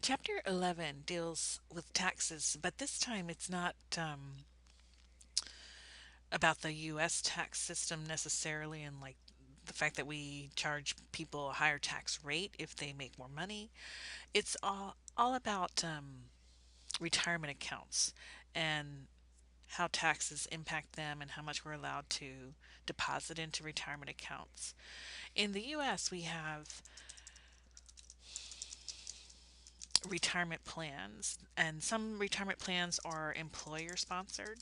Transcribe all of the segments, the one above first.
Chapter 11 deals with taxes, but this time it's not about the U.S. tax system necessarily and like the fact that we charge people a higher tax rate if they make more money. It's all about retirement accounts and how taxes impact them and how much we're allowed to deposit into retirement accounts. In the US, we have retirement plans, and some retirement plans are employer sponsored.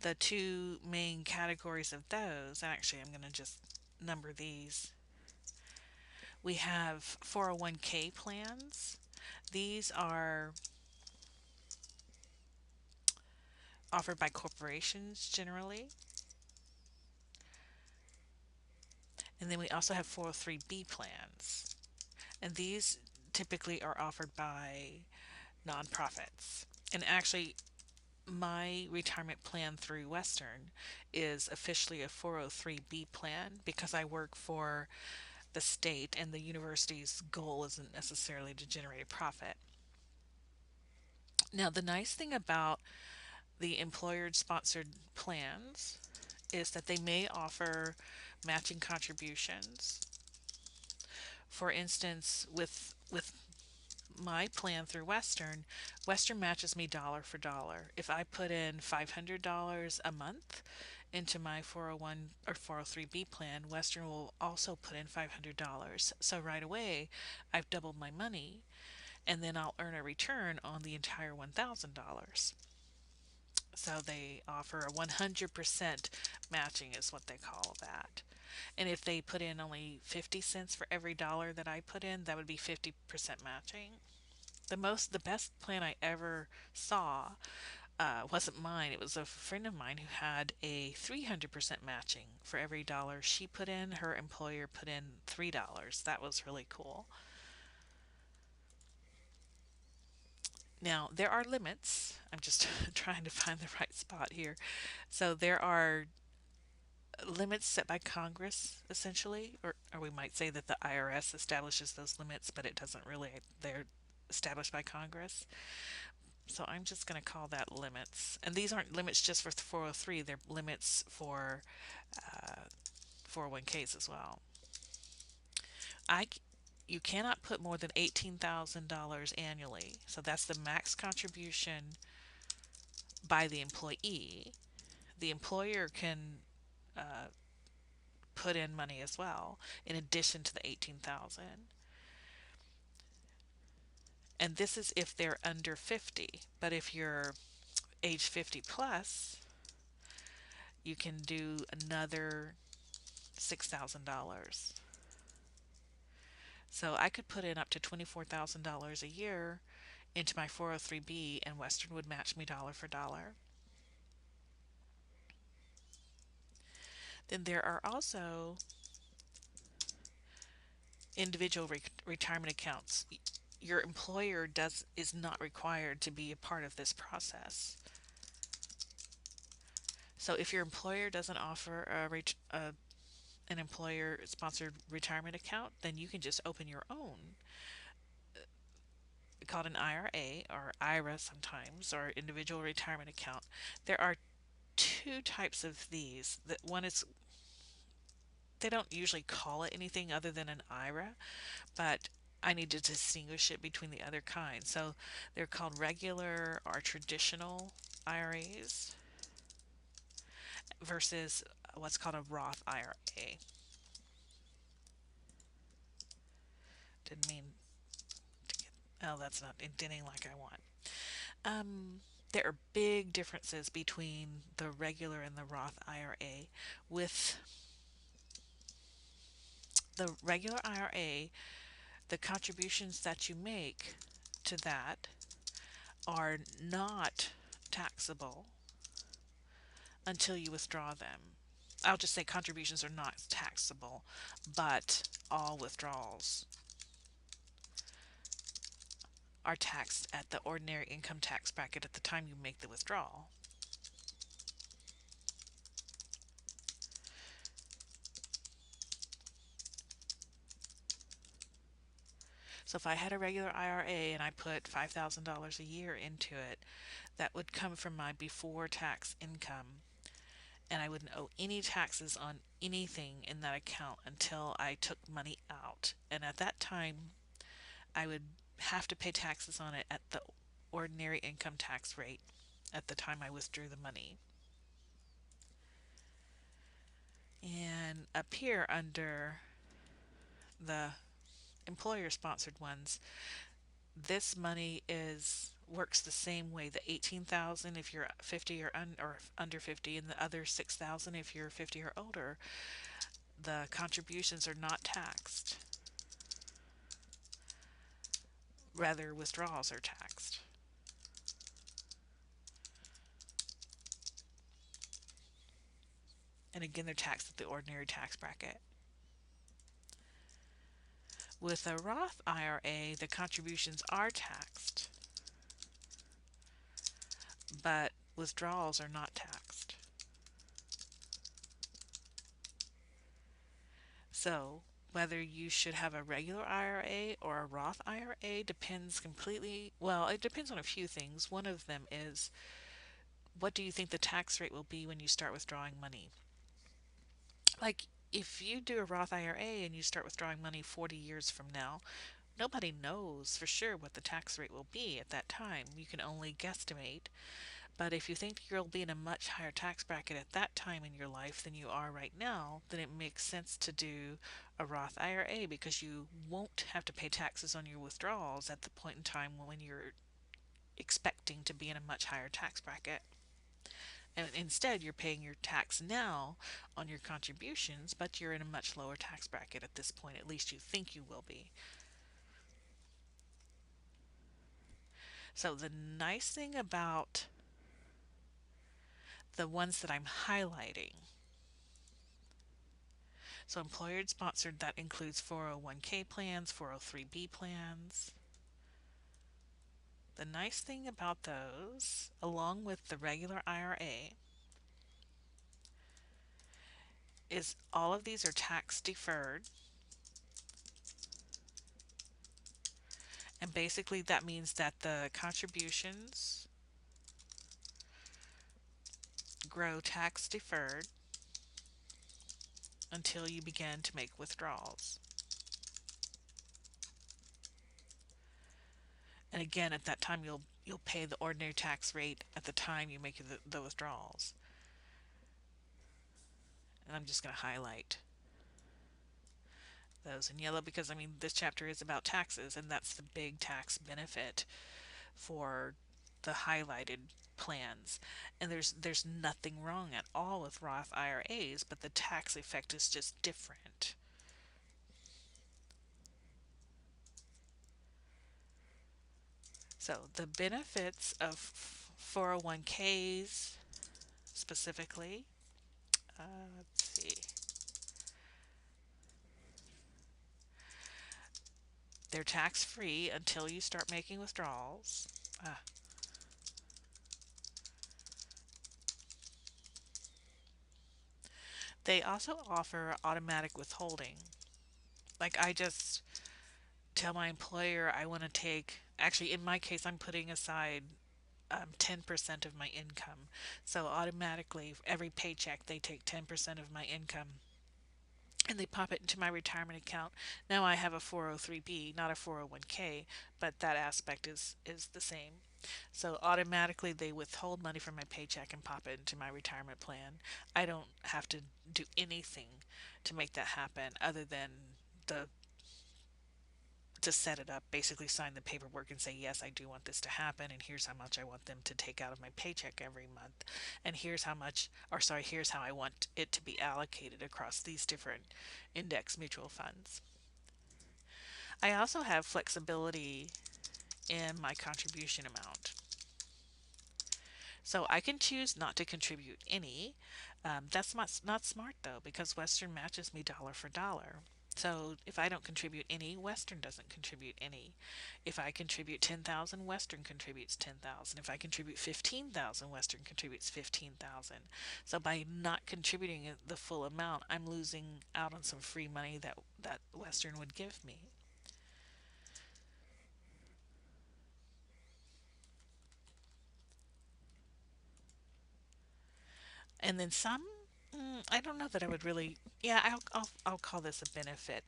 The two main categories of those, and actually, I'm going to just number these. We have 401k plans. These are offered by corporations generally. And then we also have 403b plans. And these typically are offered by nonprofits. And actually, my retirement plan through Western is officially a 403b plan because I work for the state and the university's goal isn't necessarily to generate a profit. Now, the nice thing about the employer sponsored plans is that they may offer matching contributions. For instance, with my plan through Western, Western matches me dollar for dollar. If I put in $500 a month into my 401 or 403b plan, Western will also put in $500. So right away, I've doubled my money, and then I'll earn a return on the entire $1,000. So they offer a 100% matching is what they call that. And if they put in only 50 cents for every dollar that I put in, that would be 50% matching. The best plan I ever saw wasn't mine. It was a friend of mine who had a 300% matching for every dollar she put in. Her employer put in $3. That was really cool. Now, there are limits. I'm just trying to find the right spot here. So, there are limits set by Congress, essentially, or we might say that the IRS establishes those limits, but it doesn't really. They're established by Congress. So I'm just going to call that limits. And these aren't limits just for 403, they're limits for 401ks as well. I you cannot put more than $18,000 annually. So that's the max contribution by the employee. The employer can put in money as well in addition to the 18,000. And this is if they're under 50. But if you're age 50 plus, you can do another $6,000. So I could put in up to $24,000 a year into my 403b, and Western would match me dollar for dollar. Then there are also individual retirement accounts. Your employer is not required to be a part of this process. So if your employer doesn't offer an employer sponsored retirement account, then you can just open your own, called an IRA or IRA sometimes, or individual retirement account. There are two types of these. That one is they don't usually call it anything other than an IRA, but I need to distinguish it between the other kinds. So they're called regular or traditional IRAs versus what's called a Roth IRA. Didn't mean to get, oh, that's not indenting like I want. There are big differences between the regular and the Roth IRA. With the regular IRA, the contributions that you make to that are not taxable until you withdraw them. I'll just say contributions are not taxable, but all withdrawals are taxed at the ordinary income tax bracket at the time you make the withdrawal. So if I had a regular IRA and I put $5,000 a year into it, that would come from my before tax income, and I wouldn't owe any taxes on anything in that account until I took money out. And at that time, I would have to pay taxes on it at the ordinary income tax rate at the time I withdrew the money. And up here under the employer sponsored ones, this money is works the same way. The 18,000 if you're 50 or under 50, and the other 6,000 if you're 50 or older, the contributions are not taxed. Rather, withdrawals are taxed. And again, they're taxed at the ordinary tax bracket. With a Roth IRA, the contributions are taxed, but withdrawals are not taxed. So, whether you should have a regular IRA or a Roth IRA depends completely, well, it depends on a few things. One of them is, what do you think the tax rate will be when you start withdrawing money? Like, if you do a Roth IRA and you start withdrawing money 40 years from now, nobody knows for sure what the tax rate will be at that time. You can only guesstimate. But if you think you'll be in a much higher tax bracket at that time in your life than you are right now, then it makes sense to do a Roth IRA, because you won't have to pay taxes on your withdrawals at the point in time when you're expecting to be in a much higher tax bracket. And instead, you're paying your tax now on your contributions, but you're in a much lower tax bracket at this point. At least you think you will be. So, the nice thing about the ones that I'm highlighting, so employer sponsored, that includes 401k plans, 403b plans. The nice thing about those, along with the regular IRA, is all of these are tax deferred. And basically that means that the contributions grow tax deferred until you begin to make withdrawals. And again, at that time you'll pay the ordinary tax rate at the time you make the withdrawals. And I'm just going to highlight those in yellow because, I mean, this chapter is about taxes, and that's the big tax benefit for the highlighted plans. And there's nothing wrong at all with Roth IRAs, but the tax effect is just different. So the benefits of 401ks specifically, let's see. They're tax free until you start making withdrawals. They also offer automatic withholding. Like, I just tell my employer I want to take, actually, in my case, I'm putting aside 10% of my income. So automatically, every paycheck, they take 10% of my income and they pop it into my retirement account. Now I have a 403b, not a 401k, but that aspect is the same. So automatically they withhold money from my paycheck and pop it into my retirement plan. I don't have to do anything to make that happen other than the to set it up, basically sign the paperwork and say, yes, I do want this to happen, and here's how much I want them to take out of my paycheck every month, and here's how much, or sorry, here's how I want it to be allocated across these different index mutual funds. I also have flexibility in my contribution amount. So I can choose not to contribute any. That's not smart though, because Western matches me dollar for dollar. So if I don't contribute any, Western doesn't contribute any. If I contribute 10,000, Western contributes 10,000. If I contribute 15,000, Western contributes 15,000. So by not contributing the full amount, I'm losing out on some free money that Western would give me. And then some, I don't know that I would really. Yeah, I'll call this a benefit.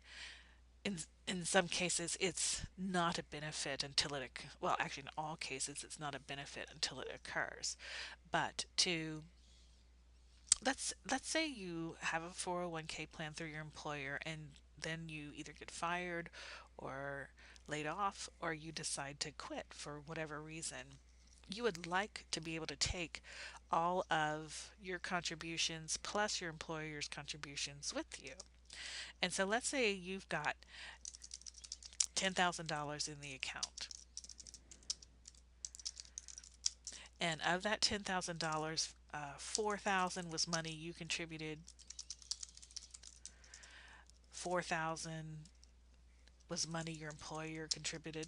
In in some cases, it's not a benefit until well, actually, in all cases, it's not a benefit until it occurs. But to let's say you have a 401k plan through your employer, and then you either get fired or laid off, or you decide to quit for whatever reason. You would like to be able to take all of your contributions plus your employer's contributions with you. And so let's say you've got $10,000 in the account. And of that $10,000, 4,000 was money you contributed, 4,000 was money your employer contributed.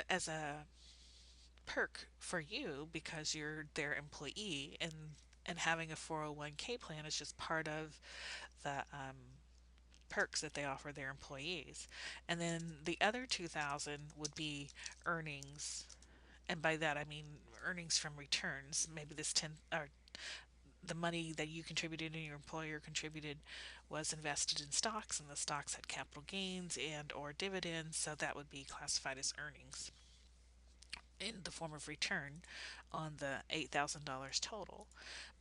As a perk for you because you're their employee, and having a 401k plan is just part of the perks that they offer their employees. And then the other 2,000 would be earnings, and by that I mean earnings from returns. Maybe this 10 or the money that you contributed and your employer contributed was invested in stocks, and the stocks had capital gains and or dividends, so that would be classified as earnings in the form of return on the $8,000 total.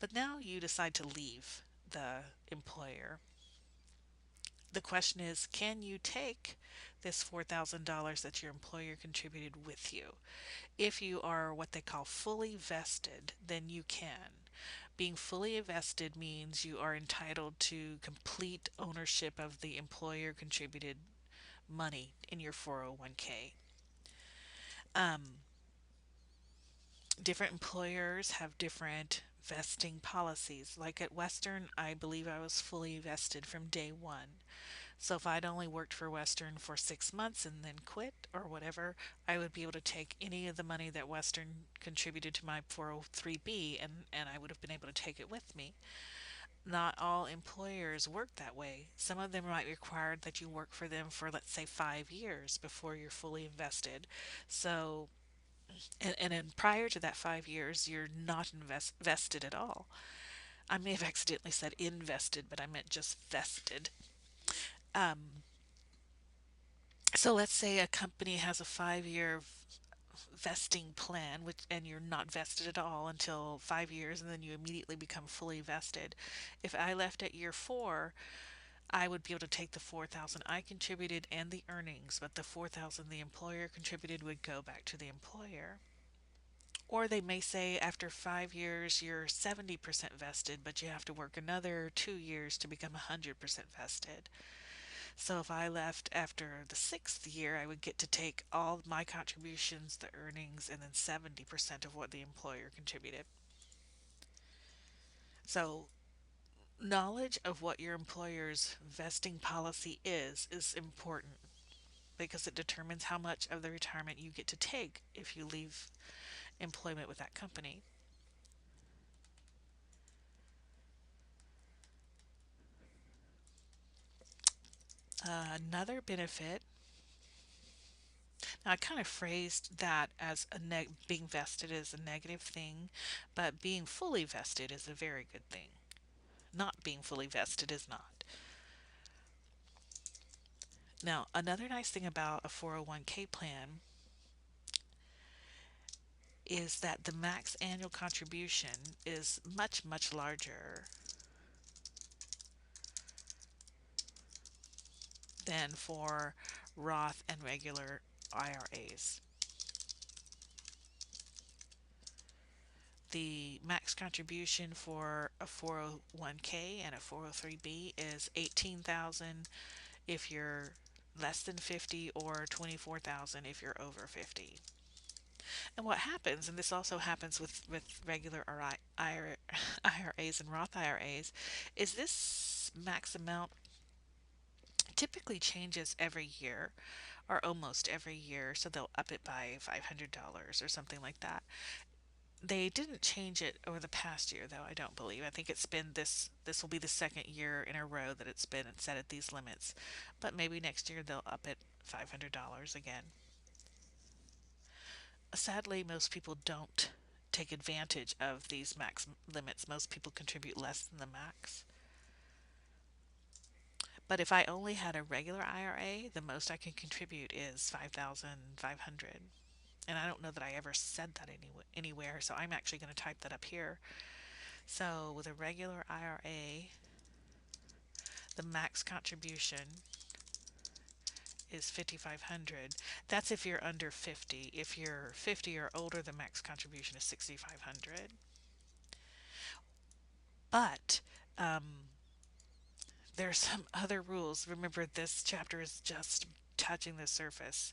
But now you decide to leave the employer. The question is, can you take this $4,000 that your employer contributed with you? If you are what they call fully vested, then you can. Being fully vested means you are entitled to complete ownership of the employer contributed money in your 401k. Um, Different employers have different vesting policies. Like at Western, I believe I was fully vested from day one. So if I'd only worked for Western for 6 months and then quit or whatever, I would be able to take any of the money that Western contributed to my 403b, and I would have been able to take it with me. Not all employers work that way. Some of them might require that you work for them for, let's say, 5 years before you're fully invested. So, and then prior to that 5 years, you're not vested at all. I may have accidentally said invested, but I meant just vested. Um, so let's say a company has a 5 year vesting plan, which and you're not vested at all until 5 years, and then you immediately become fully vested. If I left at year four, I would be able to take the 4,000 I contributed and the earnings, but the 4,000 the employer contributed would go back to the employer. Or they may say after 5 years you're 70% vested, but you have to work another 2 years to become 100% vested. So if I left after the sixth year, I would get to take all my contributions, the earnings, and then 70% of what the employer contributed. So knowledge of what your employer's vesting policy is important because it determines how much of the retirement you get to take if you leave employment with that company. Another benefit, now I kind of phrased that as being vested is a negative thing, but being fully vested is a very good thing. Not being fully vested is not. Now, another nice thing about a 401k plan is that the max annual contribution is much, much larger than for Roth and regular IRAs. The max contribution for a 401k and a 403b is 18,000 if you're less than 50 or 24,000 if you're over 50. And what happens, and this also happens with regular IRAs and Roth IRAs, is this max amount typically changes every year or almost every year. So they'll up it by $500 or something like that. They didn't change it over the past year, though, I don't believe. I think it's been this will be the second year in a row that it's been set at these limits. But maybe next year they'll up it $500 again. Sadly, most people don't take advantage of these max limits. Most people contribute less than the max. But if I only had a regular IRA, the most I can contribute is 5,500. And I don't know that I ever said that anywhere, so I'm actually going to type that up here. So with a regular IRA, the max contribution is 5,500. That's if you're under 50. If you're 50 or older, the max contribution is 6,500. But there are some other rules. Remember, this chapter is just touching the surface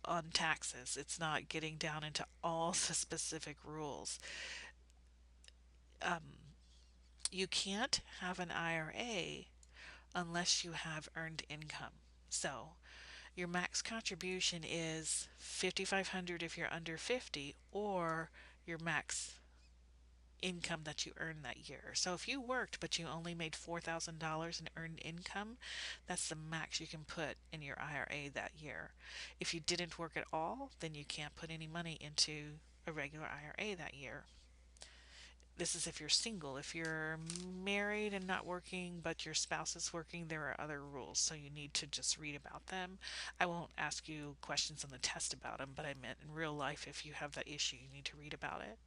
on taxes. It's not getting down into all the specific rules. You can't have an IRA unless you have earned income. So, your max contribution is 5,500 if you're under 50, or your max income that you earned that year. So if you worked but you only made $4,000 in earned income, that's the max you can put in your IRA that year. If you didn't work at all, then you can't put any money into a regular IRA that year. This is if you're single. If you're married and not working, but your spouse is working, there are other rules, so you need to just read about them. I won't ask you questions on the test about them, but I meant in real life, if you have that issue, you need to read about it.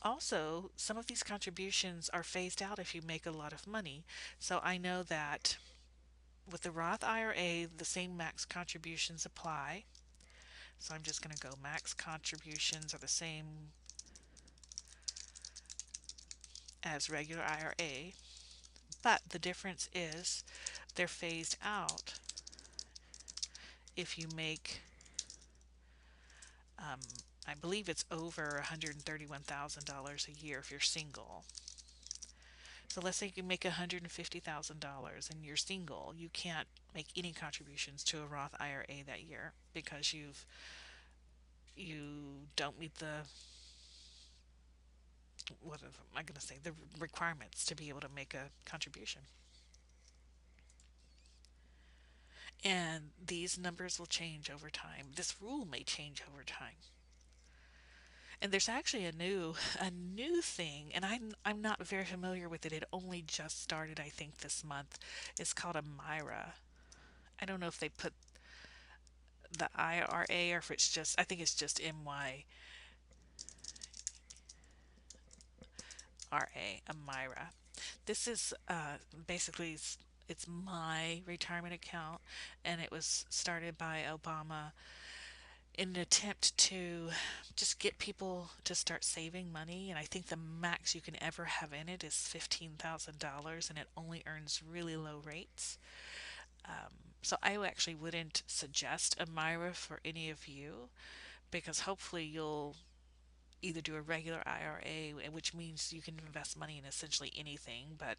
Also, some of these contributions are phased out if you make a lot of money. So I know that with the Roth IRA, the same max contributions apply. So I'm just going to go max contributions are the same as regular IRA, but the difference is they're phased out if you make, um, I believe it's over $131,000 a year if you're single. So let's say you make $150,000 and you're single. You can't make any contributions to a Roth IRA that year because you don't meet the, what am I going to say, the requirements to be able to make a contribution. And these numbers will change over time. This rule may change over time. And there's actually a new thing, and I'm not very familiar with it. It only just started, I think, this month. It's called a Myra. I don't know if they put the IRA or if it's just, I think it's just MYRA, a Myra. This is basically it's my retirement account, and it was started by Obama in an attempt to just get people to start saving money. And I think the max you can ever have in it is $15,000, and it only earns really low rates. So I actually wouldn't suggest a Myra for any of you, because hopefully you'll either do a regular IRA, which means you can invest money in essentially anything, but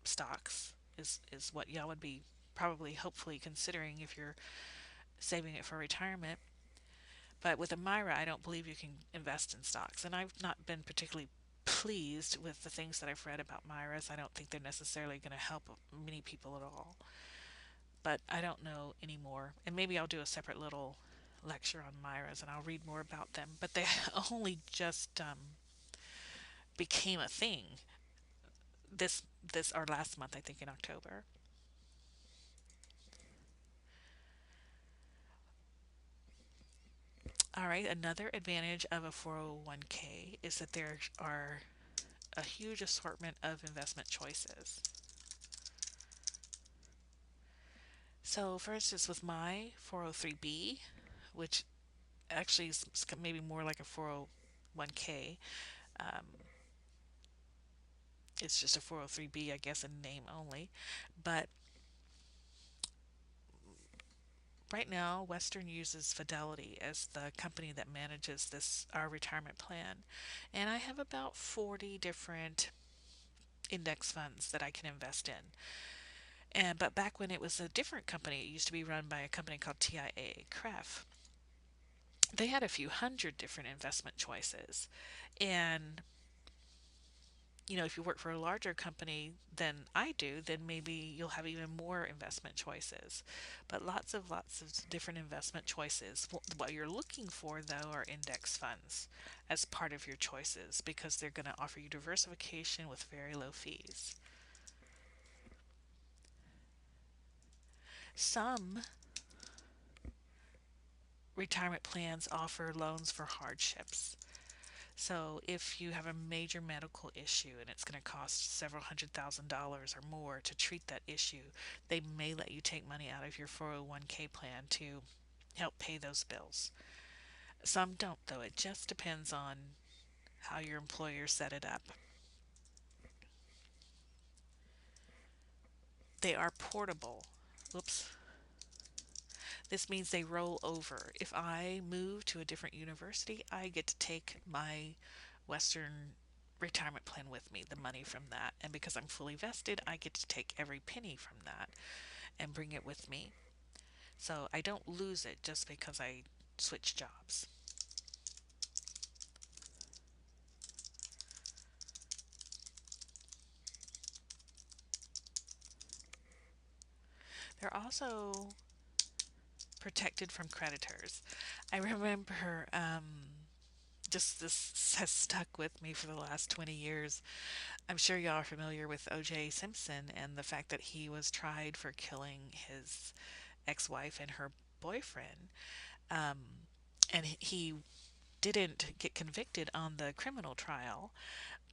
stocks is what y'all would be probably hopefully considering if you're saving it for retirement. But with a Myra, I don't believe you can invest in stocks. And I've not been particularly pleased with the things that I've read about Myras. I don't think they're necessarily going to help many people at all. But I don't know anymore. And maybe I'll do a separate little lecture on Myras and I'll read more about them. But they only just became a thing this or last month, I think in October. All right, another advantage of a 401k is that there are a huge assortment of investment choices. So, for instance, with my 403b, which actually is maybe more like a 401k, um, it's just a 403b, I guess, in name only. But right now, Western uses Fidelity as the company that manages this our retirement plan, and I have about 40 different index funds that I can invest in. And but back when it was a different company, it used to be run by a company called TIA CREF. They had a few hundred different investment choices, and if you work for a larger company than I do, then maybe you'll have even more investment choices. But lots of different investment choices. What you're looking for, though, are index funds as part of your choices because they're going to offer you diversification with very low fees. Some retirement plans offer loans for hardships. So if you have a major medical issue and it's going to cost several $100,000 or more to treat that issue, they may let you take money out of your 401k plan to help pay those bills. Some don't, though. It just depends on how your employer set it up. They are portable. Whoops. This means they roll over. If I move to a different university, I get to take my Western retirement plan with me, the money from that. And because I'm fully vested, I get to take every penny from that and bring it with me. So I don't lose it just because I switch jobs. They're also protected from creditors. I remember just this has stuck with me for the last 20 years. I'm sure y'all are familiar with O.J. Simpson and the fact that he was tried for killing his ex wife and her boyfriend. Um, and he didn't get convicted on the criminal trial,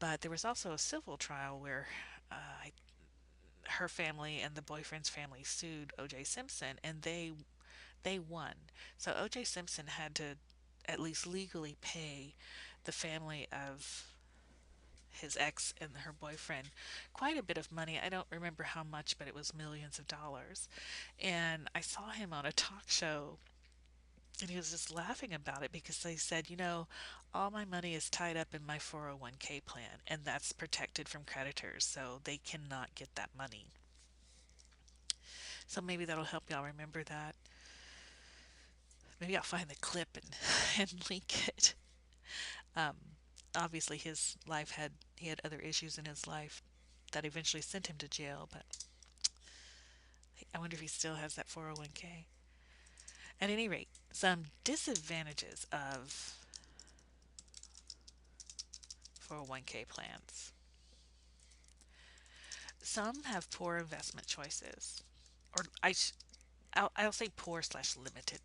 but there was also a civil trial where her family and the boyfriend's family sued O.J. Simpson, and they won. So O.J. Simpson had to at least legally pay the family of his ex and her boyfriend quite a bit of money. I don't remember how much, but it was millions of dollars. And I saw him on a talk show and he was just laughing about it because they said, all my money is tied up in my 401k plan and that's protected from creditors, so they cannot get that money. So maybe that'll help y'all remember that. Maybe I'll find the clip and, and link it. Um, Obviously, he had other issues in his life that eventually sent him to jail, but I wonder if he still has that 401k. At any rate, some disadvantages of 401k plans. Some have poor investment choices, or I'll say poor slash limited.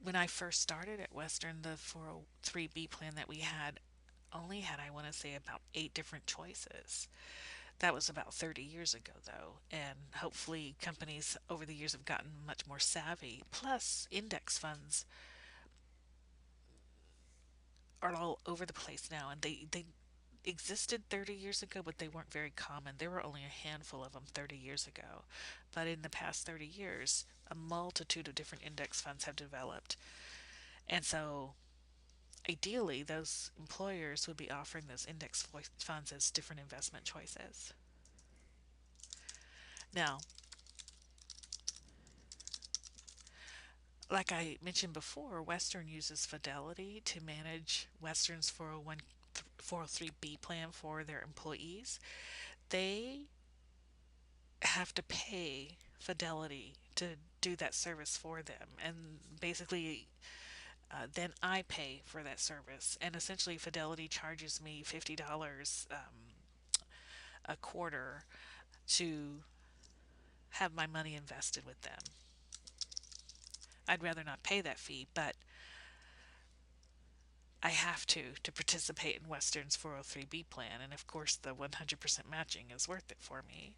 When I first started at Western, the 403B plan that we had only had, I want to say, about 8 different choices. That was about 30 years ago, though, and hopefully companies over the years have gotten much more savvy. Plus, index funds are all over the place now, and they existed 30 years ago, but they weren't very common. There were only a handful of them 30 years ago. But in the past 30 years, a multitude of different index funds have developed. And so, ideally, those employers would be offering those index funds as different investment choices. Now, like I mentioned before, Western uses Fidelity to manage Western's 403B plan for their employees. They have to pay Fidelity to do that service for them. And basically, then I pay for that service. And essentially, Fidelity charges me $50 a quarter to have my money invested with them. I'd rather not pay that fee, but I have to participate in Western's 403B plan, and of course the 100% matching is worth it for me.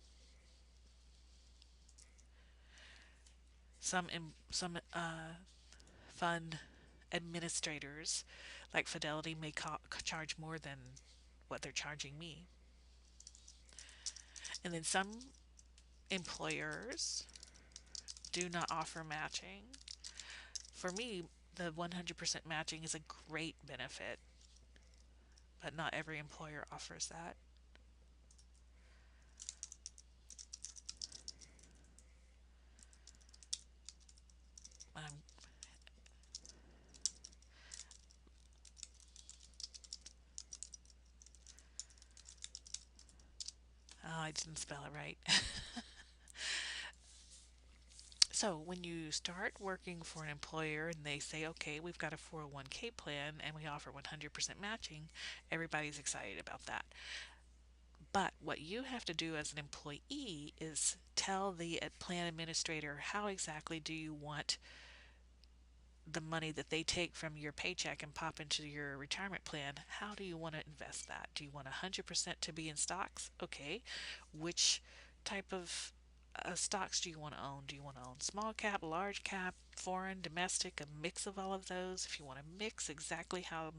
Some fund administrators like Fidelity may charge more than what they're charging me. And then some employers do not offer matching. For me, the 100% matching is a great benefit, but not every employer offers that. Um, I didn't spell it right. So, when you start working for an employer and they say, okay, we've got a 401k plan and we offer 100% matching, everybody's excited about that. But what you have to do as an employee is tell the plan administrator how exactly do you want the money that they take from your paycheck and pop into your retirement plan, how do you want to invest that? Do you want 100% to be in stocks? Okay. Which type of stocks do you want to own? Do you want to own small cap, large cap, foreign, domestic, a mix of all of those? If you want to mix, exactly how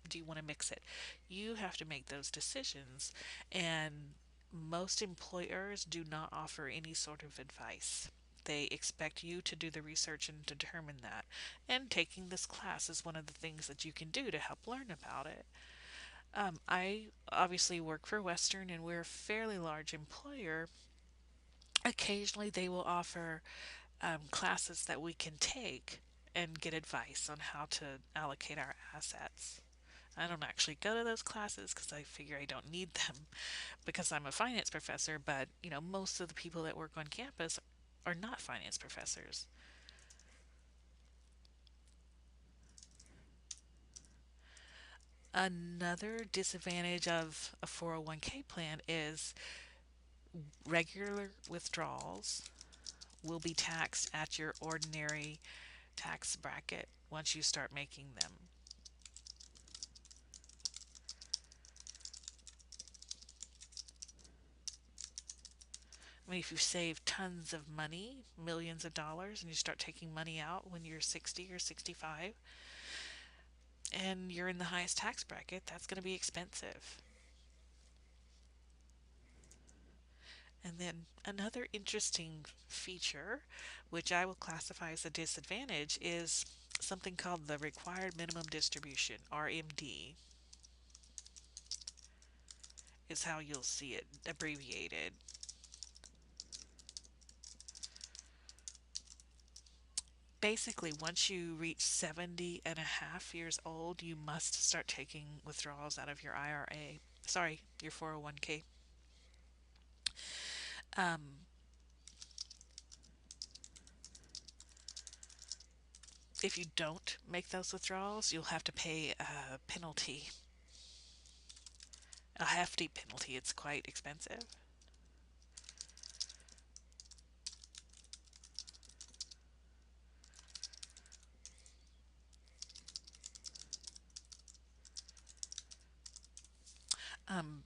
do you want to mix it? You have to make those decisions. And most employers do not offer any sort of advice. They expect you to do the research and determine that. And taking this class is one of the things that you can do to help learn about it. I obviously work for Western and we're a fairly large employer. Occasionally, they will offer classes that we can take and get advice on how to allocate our assets. I don't actually go to those classes because I figure I don't need them because I'm a finance professor, but most of the people that work on campus are not finance professors. Another disadvantage of a 401k plan is regular withdrawals will be taxed at your ordinary tax bracket once you start making them. I mean, if you save tons of money, millions of dollars, and you start taking money out when you're 60 or 65, and you're in the highest tax bracket, that's going to be expensive. And then another interesting feature, which I will classify as a disadvantage, is something called the required minimum distribution, RMD, is how you'll see it abbreviated. Basically, once you reach 70 and a half years old, you must start taking withdrawals out of your IRA. Sorry, your 401k. Um, if you don't make those withdrawals, you'll have to pay a penalty, a hefty penalty. It's quite expensive. Um,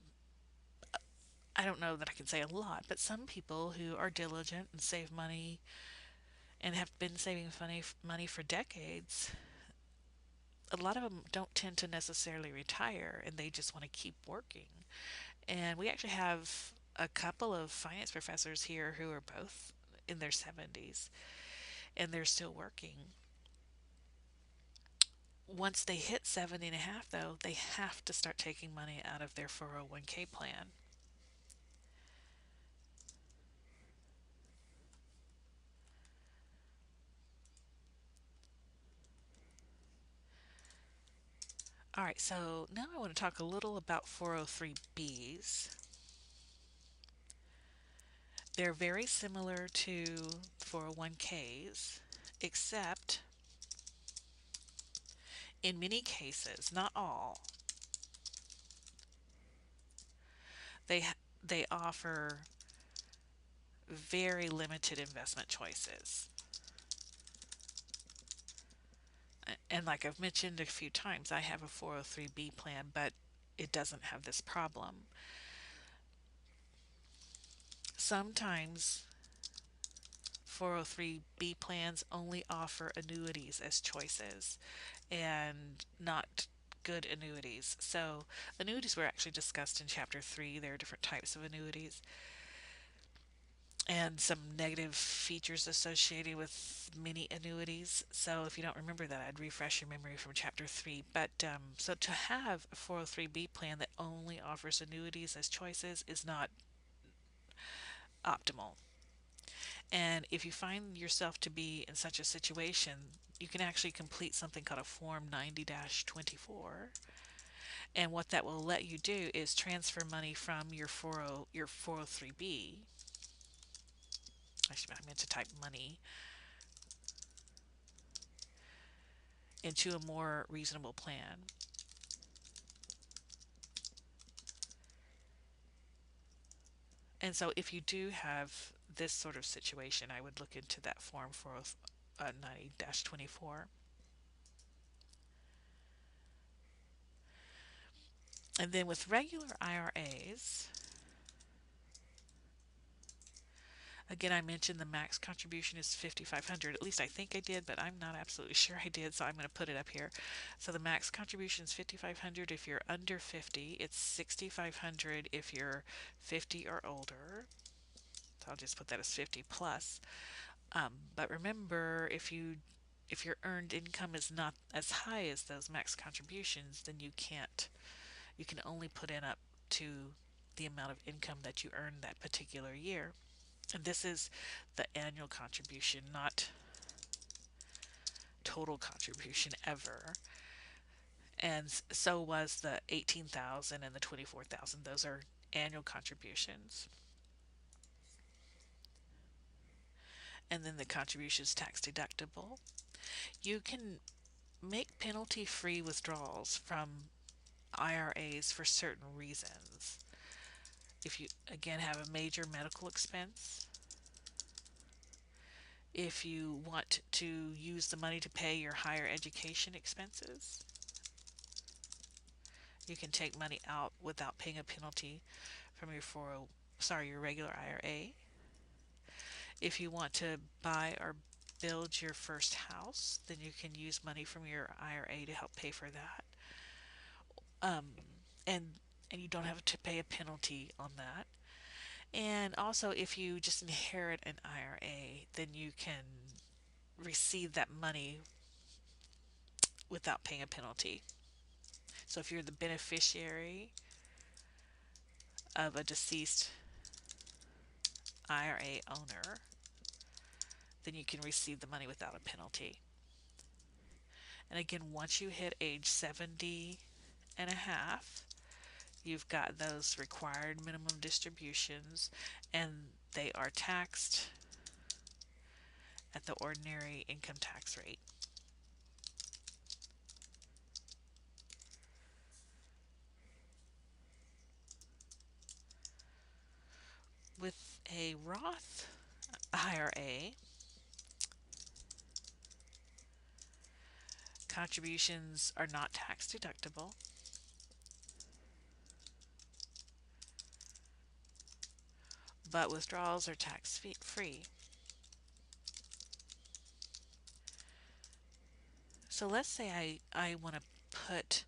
I don't know that I can say a lot, but some people who are diligent and save money and have been saving money for decades, a lot of them don't tend to necessarily retire and they just want to keep working. And we actually have a couple of finance professors here who are both in their 70s and they're still working. Once they hit 70 and a half, though, they have to start taking money out of their 401k plan. All right, so now I want to talk a little about 403bs. They're very similar to 401ks, except in many cases, not all, they they offer very limited investment choices. And like I've mentioned a few times, I have a 403b plan, but it doesn't have this problem. Sometimes 403b plans only offer annuities as choices and not good annuities. So, annuities were actually discussed in chapter 3. There are different types of annuities and some negative features associated with many annuities. So, if you don't remember that, I'd refresh your memory from chapter 3. But so, to have a 403b plan that only offers annuities as choices is not optimal. And if you find yourself to be in such a situation, you can actually complete something called a Form 90 24. And what that will let you do is transfer money from your 403b. Actually, I meant to type money into a more reasonable plan. And so if you do have this sort of situation, I would look into that form 490-24. And then with regular IRAs, again, I mentioned the max contribution is 5,500. At least I think I did, but I'm not absolutely sure I did, so I'm going to put it up here. So the max contribution is 5,500 if you're under 50. It's 6,500 if you're 50 or older. So I'll just put that as 50 plus. But remember, if your earned income is not as high as those max contributions, then you can only put in up to the amount of income that you earned that particular year. And this is the annual contribution, not total contribution ever. And so was the 18,000 and the 24,000. Those are annual contributions. And then the contribution is tax deductible. You can make penalty-free withdrawals from IRAs for certain reasons. If you, again, have a major medical expense, if you want to use the money to pay your higher education expenses, you can take money out without paying a penalty from your your regular IRA. If you want to buy or build your first house, then you can use money from your IRA to help pay for that. Um, and and you don't have to pay a penalty on that. And also, if you just inherit an IRA, then you can receive that money without paying a penalty. So if you're the beneficiary of a deceased IRA owner, then you can receive the money without a penalty. And again, once you hit age 70 and a half, you've got those required minimum distributions, and they are taxed at the ordinary income tax rate. With a Roth IRA, contributions are not tax deductible, but withdrawals are tax free. So let's say I want to put,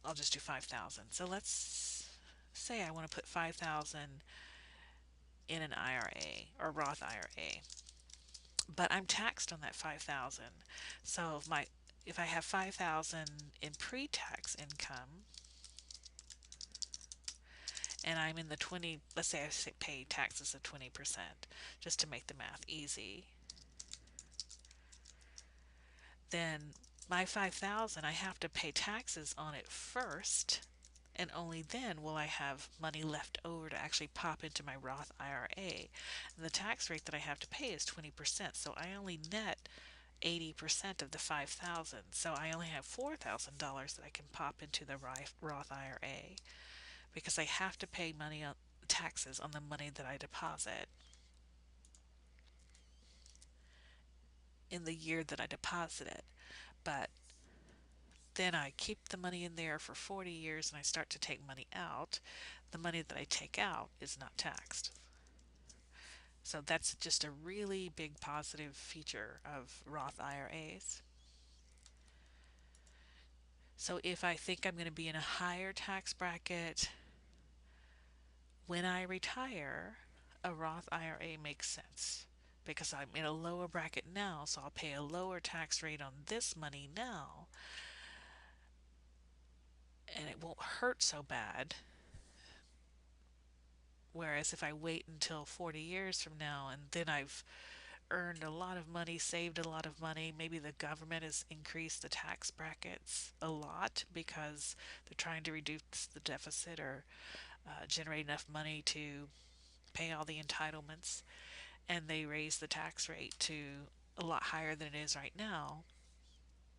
I'll just do 5,000. So let's say I want to put 5,000 in an IRA or Roth IRA, but I'm taxed on that 5,000. So if I have 5,000 in pre-tax income and I'm in the 20, let's say I pay taxes of 20% just to make the math easy, then my 5,000, I have to pay taxes on it first, and only then will I have money left over to actually pop into my Roth IRA. And the tax rate that I have to pay is 20%, so I only net 80% of the 5,000. So I only have $4,000 that I can pop into the Roth IRA because I have to pay money on taxes on the money that I deposit in the year that I deposit it. But then I keep the money in there for 40 years and I start to take money out. The money that I take out is not taxed. So that's just a really big positive feature of Roth IRAs. So if I think I'm going to be in a higher tax bracket when I retire, a Roth IRA makes sense because I'm in a lower bracket now, so I'll pay a lower tax rate on this money now, and it won't hurt so bad. Whereas if I wait until 40 years from now and then I've earned a lot of money, saved a lot of money. Maybe the government has increased the tax brackets a lot because they're trying to reduce the deficit or generate enough money to pay all the entitlements, and they raise the tax rate to a lot higher than it is right now.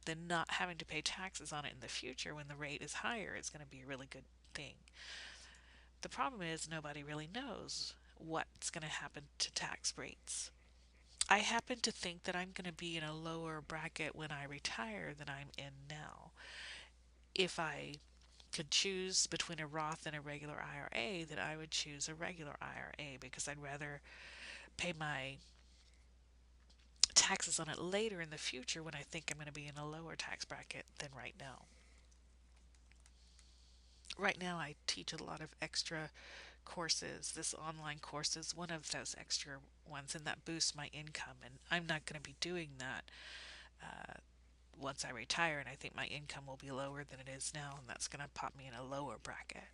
Then not having to pay taxes on it in the future when the rate is higher is going to be a really good thing. The problem is nobody really knows what's going to happen to tax rates. I happen to think that I'm going to be in a lower bracket when I retire than I'm in now. If I could choose between a Roth and a regular IRA, then I would choose a regular IRA because I'd rather pay my taxes on it later in the future when I think I'm going to be in a lower tax bracket than right now. Right now, I teach a lot of extra courses. This online course is one of those extra ones, and that boosts my income. And I'm not going to be doing that once I retire, and I think my income will be lower than it is now, and that's going to pop me in a lower bracket.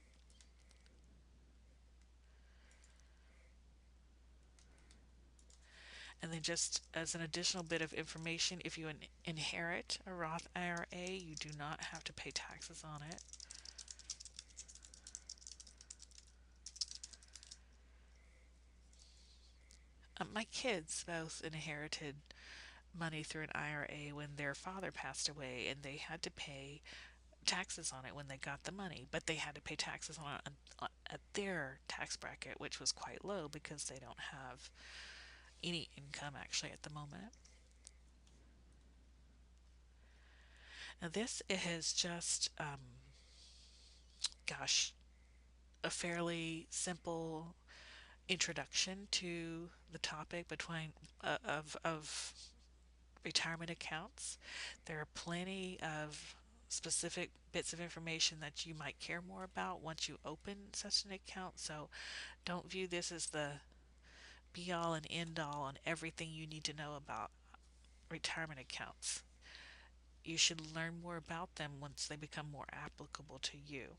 And then, just as an additional bit of information, if you inherit a Roth IRA, you do not have to pay taxes on it. My kids both inherited money through an IRA when their father passed away, and they had to pay taxes on it when they got the money, but they had to pay taxes on it at their tax bracket, which was quite low because they don't have any income actually at the moment. Now, this is just, gosh, a fairly simple introduction to the topic between of retirement accounts. There are plenty of specific bits of information that you might care more about once you open such an account. So don't view this as the be all and end all on everything you need to know about retirement accounts. You should learn more about them once they become more applicable to you.